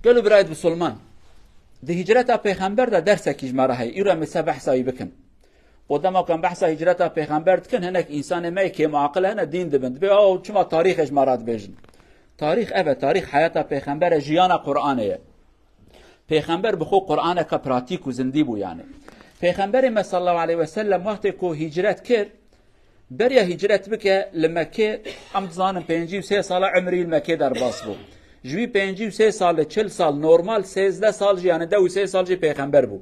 قالوا برايد بسلمان دي هجرتا پیغمبر دا درسك اجمارا هاي ايرو امسا بحثا بكم قدما كان بحثا هجرتا پیغمبر دكن هناك انسان ما كي معقل هنا دين دبند بي او چما تاريخ اجمارات بيجن تاريخ اوه تاريخ حياتا پیغمبر جيانا قرآنه پیغمبر بخو قرآن کا پراتیک و زندی بو يعني پیغمبر ما صلى الله عليه وسلم وقت کو هجرت كر بريا هجرت بك لمكه ام زانم 53 سال عمري المكه در باس بو جوی 53 سال 40 سال نورمال 13 سال يعني 2 سال جي پیغمبر بو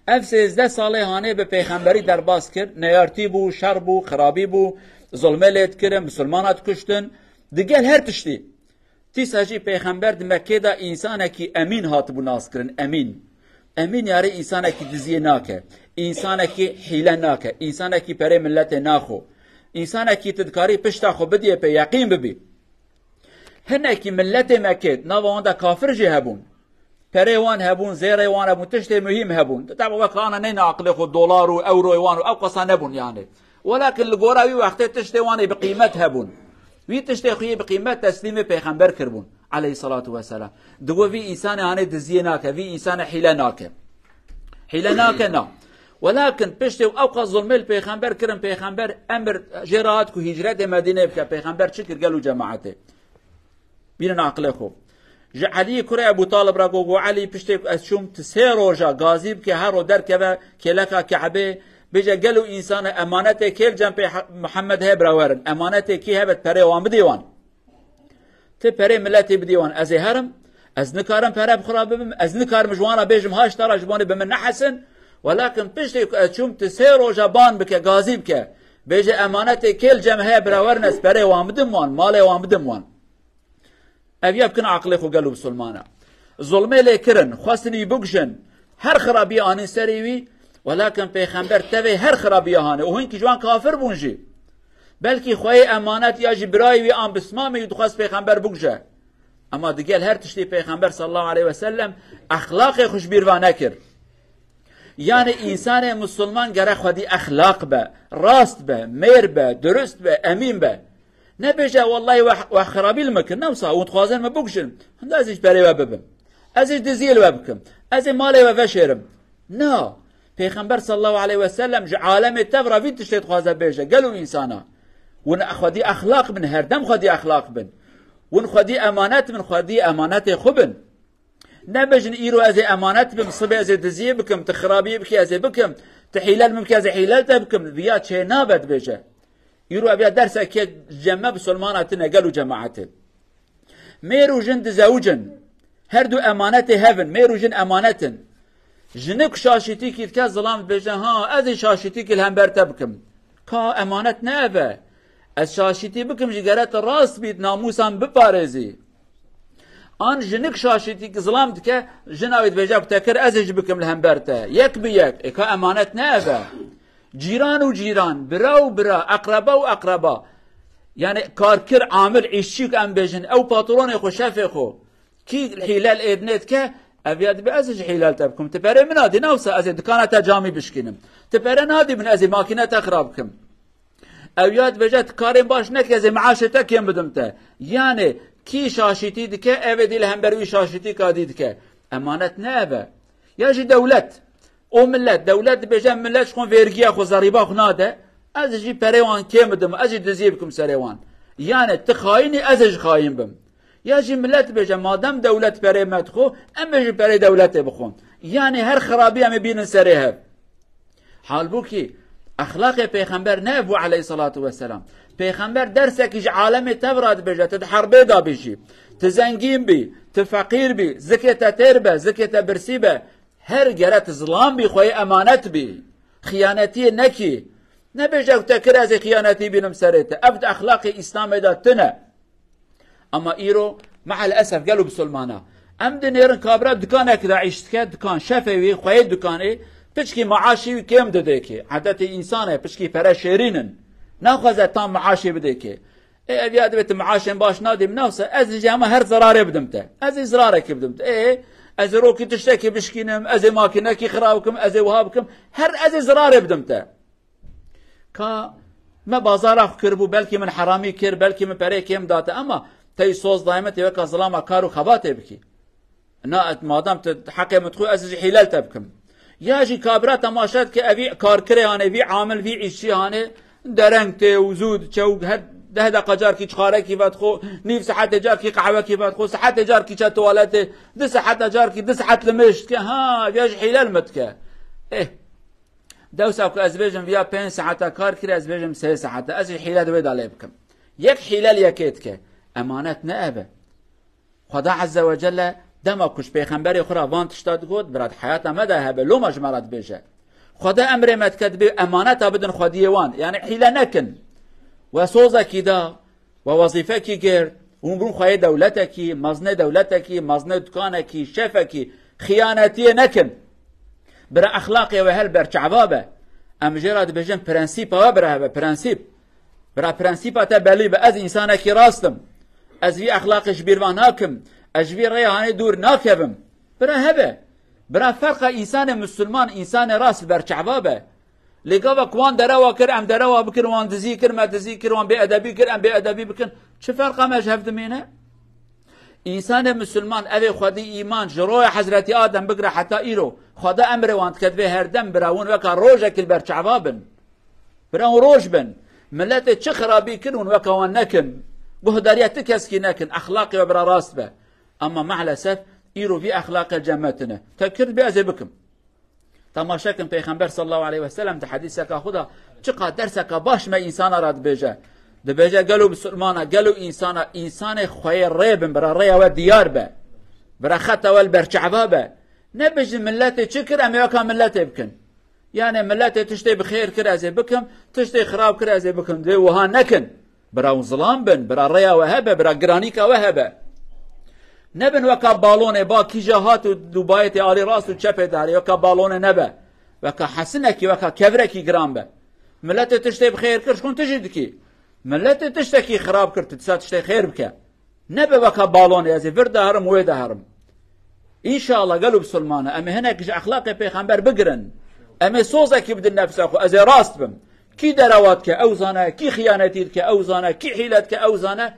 اف 13 سال هانه به پیغمبری در باس کرد نیارتی بو شر بو خرابی بو ظلمه لید کرد مسلمانات کشتن دیگه هر تشتی تیس هجی پیغمبر مکه دا انسان کی امین هات بو ناس کرن امین یاری انسان کی دزیه ناکه انسان کی حیله ناکه انسان کی پره ملت ناخو انسان کی تدکاری پشتا خو بدیه په یقین ببی هنه کی ملت مکه نوان دا کافر جه هبون پریوان هبون زیروان هبون تشتی مهم هبون طبعا وکانا نین عقل خود دلار و اورو وان او قصا نبون يعني ولكن لغوراوی وقت تشتی وان بقیمت هبون وی تشتی خوی بقیمت تسلیم پیغمبر کربون علیه الصلاة والسلام دو وی انسان هانه دزیه ناکه وی انسان حیله ناکه نا ولكن پشتی او قص ظلمه پیغمبر کرن پیغمبر امر جرات کو هجرت مدینه بکه پیغمبر چکر گلو جماعته بینن عقل خو علي كري ابو طالب راغو علي بيشتك اشوم تسيروجا غازيب كي هارو دركبه كلكا كعبه بيجا قالوا انسان امانته كيل جنب محمد هبرا ورن امانته كي هبت بريوان بديوان تبري ملتي بديوان از هرم از نكارم برا بخراب از نكار مجوانا بيجم هاش ترى جباني بمن حسن ولكن بيشتك اشوم تسيروجا بان بك غازيب كي بيجا امانته كيل جنب هبرا ورن اس بريوان بدموان مالي وان بدموان اویا بکن عقل خو قالوا بسلمانه ظلمه لكرن خواستني بوكشن هر خرابي آن سريوي ولكن پیغمبر تبه هر خرابي هانه و هن کی جوان کافر بونجي بلکه خوای امانت یا جبرای وی آن بسمامه یدخواست پیغمبر بوكشه اما دیگه هر تشتی پیغمبر صلی الله علیه وسلم اخلاق خوش بیروانه کر يعني انسان مسلمان گره خودی اخلاق به راست به میر به درست به امین به نبيجا والله وخرابي المكن نوصا وتخوازن ما بوكشن هندا ازيش بري وببم ازيش دزيل وبكم ازي مالي وفشرم نا پیغمبر صلى الله عليه وسلم عالم التفرا في تشتيت خوازه بيجا قالوا انسانا ون اخذي اخلاق من هردم خدي اخلاق بن ون خدي امانات من خدي امانات خبن نبجن ايرو ازي امانات بم صبي ازي دزي بكم تخرابي بكي ازي بكم تحيلال ممكن ازي حيلال تبكم بيات شي نابت بيجا يرو أبيا درس أكيد جمع بسلماناتنا قالوا جماعته ميرو جند زوجن هردو أمانته هفن ميرو جن أمانتن جنك شاشتي كيد كا ظلام بيجا ها أذي شاشتي كل هم برتبكم كا أمانت نافه از شاشتي بكم جگرات راس بيت ناموسان بپارزي آن جنك شاشتي كي ظلام دكا جناويد بيجا بتكر أزج بكم الهم برتا يك بيك كا أمانت نافه جيران وجيران برا وبرا أقربا وأقربا يعني كاركر عامل عيشيك أم بيجن أو باترون يخو شافيخو كي الحلال إدنيت كا أبياد بأزج حلال تبكم تباري من هذه نوسا أزي دكانة جامي بشكينم تباري نادي من أزي ماكينة أخرابكم أبياد بجات كارين باش نك أزي معاشتك يم بدمته يعني كي شاشتي دكا أبدي لهم بروي شاشتي كادي دكا أمانة نابة يجي دولت او ملت دولت بجم ملت شخون vergiya خو زریبا خو ناده از جی پریوان کمدم از جی دزیبکم سریوان یعنی تخاینی از جی خاین بم یا جی ملت بجم مادام دولت پریمت خو ام جی پری دولت بخون یعنی هر خرابی هم بینن سریه حال بو کی اخلاق پیغمبر نه ابو علیه الصلاة والسلام پیغمبر درسه که عالم تورات بجه تحربه دا بشی تزنگین بی تفقیر بی زکیت تربه زکیت برسی به هر گرت ظلام بی خوی امانت بی خیانتی نکی نبیجا تکر از خیانتی بینم سرته افد اخلاق اسلام داتنه اما ایرو مع الاسف قالوا بسلمانا ام دنيرن كابرا دكانك دا عيشت كه دكان شفوي خوي دكاني بچكي معاشي كم دديكي عادت انسانه بچكي پر شيرينن ناخذ تام معاشي بديكي اي ابياد بيت معاشن باش نادي منافسه از جامه هر زرار بدمته از زرارك بدمته اي از روكي تشتكي بشكينم از ماكينكي خراوكم از وهابكم هر از زرار بدمته كا ما بازار كربو بلكي من حرامي كر بلكي من بري كم داته اما تي صوص دائما تي وكا ظلام كارو خباته بكي نات مادام حقي متخو از حلال تبكم ياجي كابرا تماشات كأبي كاركري هاني في عامل في عيشي هاني درنگته وزود چوك ده دقیقه کی چخاره کی بعد خو نیف ساعت جار کی قهوه کی بعد خو ساعت جار کی چه توالت ده ساعت جار کی ده ساعت لمشت که ها بیاج حلال متکه دو ساعت از بيجم فيها 5 ساعات کار کری از بيجم 3 ساعات از حلال وید علی بکم یک حلال یکیت که امانت نابه خدا عز وجل دما کش پیغمبر خدا وان تشتاد گود برات حیات مده هبه لو مجمرات بيجه خدا امر مت كتب امانت بدن خديه وان يعني حيله نكن وصوزك دا ووظيفك غير ومبرون خاي دولتك مزنه دولتك مزنه دكانك شفك خيانتي نكن برا اخلاقي وهل برچعبابه ام جراد بجن برانسيب وبرا برانسيب برا برانسيب تبلي باز انسانك راستم از في اخلاقش بيرواناكم اجبي رياني دور ناكبم برا هبه برا فرق انسان مسلمان انسان راس برچعبابه لقابا كوان دروا كر ام دروا بكر وان دزي كر ما دزي كر وان بأدبي كر ام بأدبي بكن چه فرقه مذهب دمينه انسان مسلمان اوي خدي ايمان جروي حضرت آدم بقرا حتى ايرو خدا امر وان كتبه هر دم براون وكا روجا كل برچعبابن براون روج بن ملت چه خرابي كرون وكا وان نكن بهداريات كسكي نكن اخلاقي وبرا راس به اما مع الاسف ايرو في اخلاق الجماعتنا تذكر بأزي بكم تماشاكم پیغمبر صلى الله عليه وسلم تحديثك خدا چقدر درسك باش ما انسان راد بيجه دبيجه قالوا مسلمانه قالوا انسان خوي ريب برا ريا وديار به برا خطا والبرچعبابه نبج ملته شكر ام يكا ملته بكن يعني ملته تشتي بخير كر ازي بكم تشتي خراب كر ازي بكم دي وها نكن برا ظلام بن برا ريا وهبه برا جرانيكا وهبه نبن وكا بالون با كي جهات دبي على راس وشفه داري وكا بالون نبا وكا حسنك وكا كبرك جرام به ملت تشتي بخير كر شكون تجدكي ملت تشتكي خراب كر تشتي خير بك نبا وكا بالون يا زفر دهرم وي دهرم ان شاء الله قالوا بسلمانه اما هناك اخلاق پیغمبر بقرن اما سوزك يبدل نفسك از راست بم كي درواتك اوزانه كي خيانتك اوزانه كي حيلتك اوزانه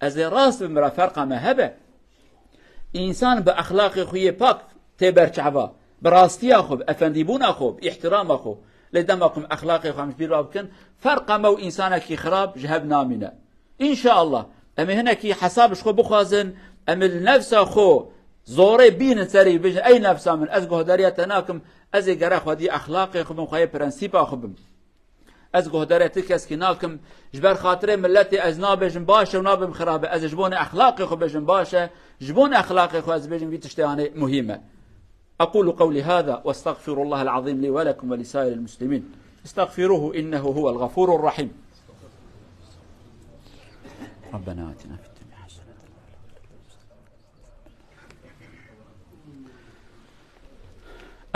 از راست بم را فرق ما هبه انسان به اخلاق خوی پاک تبرچعوا براستي خوب افنديبون خوب احترام خوب لدمكم اخلاق خو مش بيرابكن فرق مو انسانك خراب جهب نامنا ان شاء الله اما هناك حسابش خو بخوازن اما النفس خو زوري بين سري بين اي نفس من ازغه دريتناكم از غره خدي اخلاق خو خوي برنسيب خو از گهدارت کس که ناکم جبر خاطر ملت از نابجن باشه و نابم خرابه از جبون اخلاق خو بجن باشه جبون اخلاق خو از بجن بيتشتانه مهمه اقول قولي هذا واستغفر الله العظيم لي ولكم ولسائر المسلمين استغفروه انه هو الغفور الرحيم ربنا آتنا في الدنيا حسنة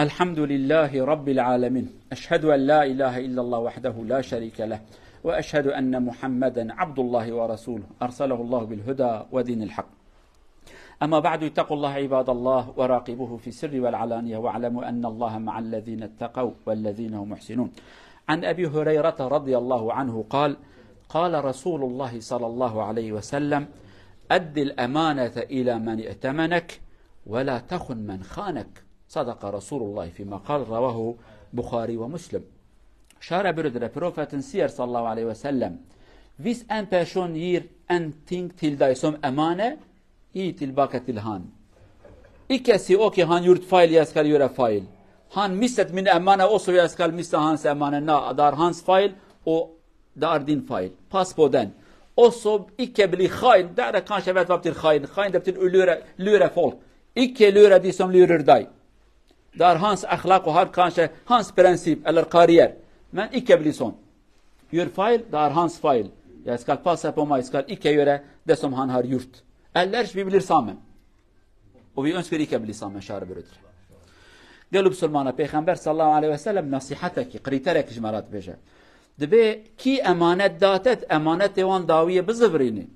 الحمد لله رب العالمين أشهد أن لا إله إلا الله وحده لا شريك له وأشهد أن محمدا عبد الله ورسوله أرسله الله بالهدى ودين الحق أما بعد اتقوا الله عباد الله وراقبوه في السر والعلانية واعلموا أن الله مع الذين اتقوا والذين هم محسنون عن أبي هريرة رضي الله عنه قال قال رسول الله صلى الله عليه وسلم أد الأمانة إلى من ائتمنك ولا تخن من خانك صدق رسول الله فيما قال رواه بخاري ومسلم شارع برودر بروفاتن سير صلى الله عليه وسلم ويس ان باشون يير ان تينك تيل دايسوم امانه اي تيل باكت الهان اكسي اوكي هان يورت فايل ياسكال يورا فايل هان ميست من امانه اوسو ياسكال ميست هانس امانه نا دار هانس فايل او دار دين فايل باسبودن اوسو اكبلي خاين دار كان شبات وقت الخاين خاين دبت لورا فول اكي لورا ديسوم لورر داي دار هانس اخلاق و هر کانشه هانس پرنسیب الر کاریر من ایک بلیسون یور فایل دار هانس فایل یا اسکال پاسپو ما اسکال ایک یوره دسم هان هر یورت الرش بیبلیر سامن و بی انسکر ایک بلیسامن شار برودر قالوا بسلمانه پیغمبر صلی الله علیه و سلم نصیحتك قریترک جمرات بجه دبی کی امانت داتت امانت وان داویه بزفرینی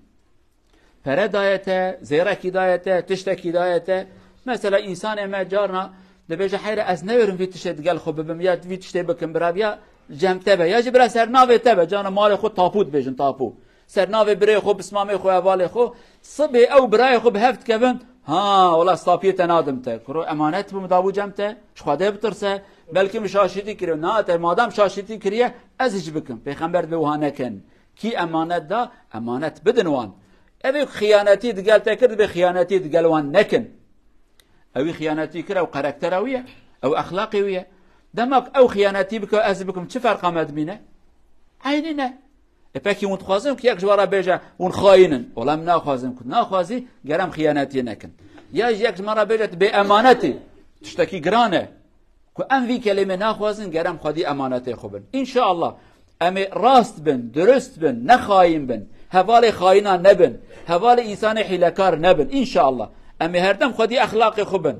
پره دایته زیرکی دایته تشتکی دایته مثلا انسان ما جارنا دبيجا حيرة أزنيرم في تشتد قال خو بميات في تشتي بكم برابيا جم تبع يا جبرا سرناوي تبع جانا مال خو طابوت بيجن طابو سرناوي بري خو بسمامي خو أبالي خو صبي أو براي خو بهفت كبن ها والله استاپیت نادمته کرو امانت بمدابو جمته شخواده بترسه بلکه مشاشیتی کریو نه تا مادام شاشیتی کریه از هیچ بکن پیغمبر به وها نکن کی امانت دا امانت بدنوان اوی خیانتی دگل تکرد به خیانتی دگل وان نکن اوی خیانتی کرد او قرکتراویه او اخلاقیویه دماغ او خیانتی بکو از بکم چه فرق آمد بینه عینی نه اپکی اون خوازم که یک جوارا بیجه اون خاینن ولی من نخوازم کن نخوازی گرم خیانتی نکن یا یک جوارا بیجه به امانتی تشتکی گرانه که ام وی کلمه نخوازن گرم خودی امانتی خوبن ان شاء الله ام راست بن درست بن نخاین بن حوال خائنا نبن حوال انسان حیلکار نبن ان شاء الله ام هر دم خودی اخلاق خوبن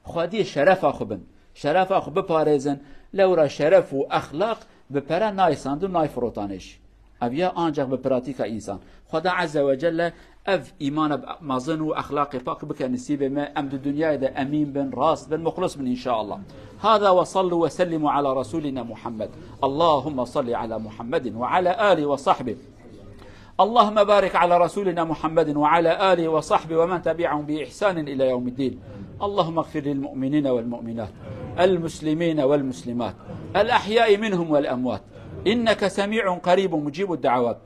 خودی شرف خوبن شرف خوب پارێزن لورا شرف و اخلاق بپره نایساند و نای فروتانش اویا آنجا به پراتیکا انسان خدا عز و جل اف ایمان مازن و اخلاق پاک بک نصیب ما ام دنیا ده امین بن راست بن مخلص بن ان شاء الله هذا وصلوا وسلموا على رسولنا محمد اللهم صل على محمد وعلى آله وصحبه اللهم بارك على رسولنا محمد وعلى آله وصحبه ومن تبعهم بإحسان إلى يوم الدين اللهم اغفر للمؤمنين والمؤمنات المسلمين والمسلمات الأحياء منهم والأموات إنك سميع قريب مجيب الدعوات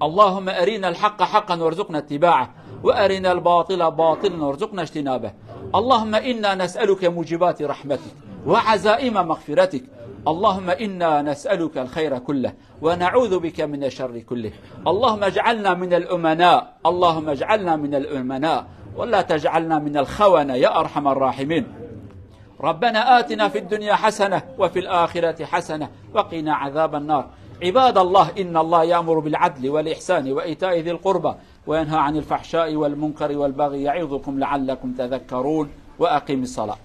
اللهم أرنا الحق حقا وارزقنا اتباعه وأرنا الباطل باطلا وارزقنا اجتنابه اللهم إنا نسألك موجبات رحمتك وعزائم مغفرتك اللهم إنا نسألك الخير كله ونعوذ بك من الشر كله اللهم اجعلنا من الأمناء اللهم اجعلنا من الأمناء ولا تجعلنا من الخونة يا أرحم الراحمين ربنا آتنا في الدنيا حسنة وفي الآخرة حسنة وقنا عذاب النار عباد الله إن الله يأمر بالعدل والإحسان وإيتاء ذي القربى وينهى عن الفحشاء والمنكر والبغي يعظكم لعلكم تذكرون وأقم الصلاة